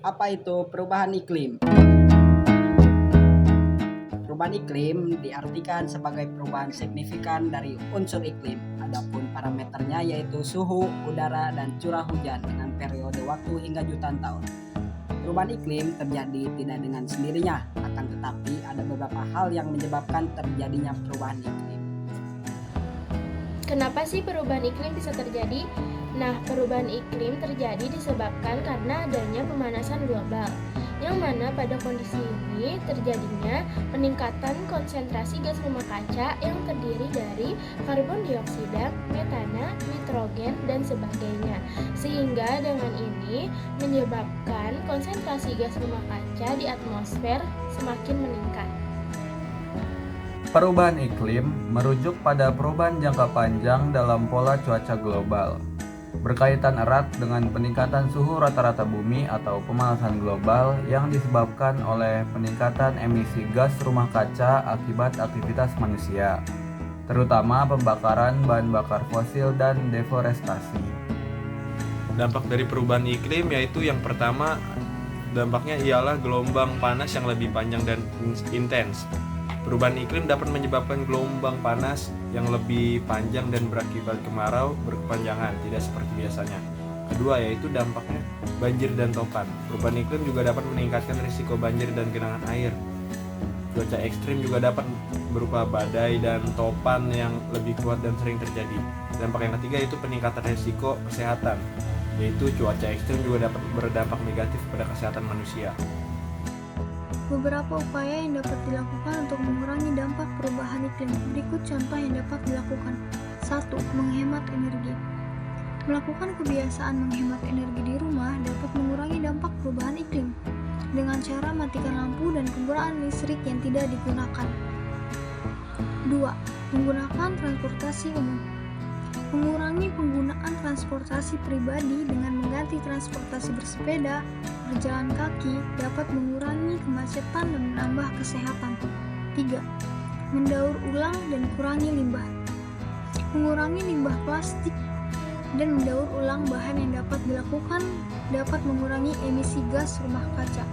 Apa itu perubahan iklim? Perubahan iklim diartikan sebagai perubahan signifikan dari unsur iklim. Adapun parameternya yaitu suhu, udara, dan curah hujan dengan periode waktu hingga jutaan tahun. Perubahan iklim terjadi tidak dengan sendirinya, akan tetapi ada beberapa hal yang menyebabkan terjadinya perubahan iklim. Kenapa sih perubahan iklim bisa terjadi? Nah, perubahan iklim terjadi disebabkan karena adanya pemanasan global, yang mana pada kondisi ini terjadinya peningkatan konsentrasi gas rumah kaca yang terdiri dari karbon dioksida, metana, nitrogen, dan sebagainya. Sehingga dengan ini menyebabkan konsentrasi gas rumah kaca di atmosfer semakin meningkat. Perubahan iklim merujuk pada perubahan jangka panjang dalam pola cuaca global, berkaitan erat dengan peningkatan suhu rata-rata bumi atau pemanasan global yang disebabkan oleh peningkatan emisi gas rumah kaca akibat aktivitas manusia, terutama pembakaran bahan bakar fosil dan deforestasi. Dampak dari perubahan iklim yaitu yang pertama, dampaknya ialah gelombang panas yang lebih panjang dan intens. Perubahan iklim dapat menyebabkan gelombang panas yang lebih panjang dan berakibat kemarau berkepanjangan, tidak seperti biasanya. Kedua yaitu dampaknya banjir dan topan. Perubahan iklim juga dapat meningkatkan risiko banjir dan genangan air. Cuaca ekstrim juga dapat berupa badai dan topan yang lebih kuat dan sering terjadi. Dampak yang ketiga yaitu peningkatan risiko kesehatan, yaitu cuaca ekstrim juga dapat berdampak negatif pada kesehatan manusia. Beberapa upaya yang dapat dilakukan untuk mengurangi dampak perubahan iklim. Berikut contoh yang dapat dilakukan. 1. Menghemat energi. Melakukan kebiasaan menghemat energi di rumah dapat mengurangi dampak perubahan iklim dengan cara matikan lampu dan penggunaan listrik yang tidak digunakan. 2. Menggunakan transportasi umum. Mengurangi penggunaan transportasi pribadi dengan mengganti transportasi bersepeda, berjalan kaki dapat mengurangi kemacetan dan menambah kesehatan. 3. Mendaur ulang dan kurangi limbah. Mengurangi limbah plastik dan mendaur ulang bahan yang dapat dilakukan dapat mengurangi emisi gas rumah kaca.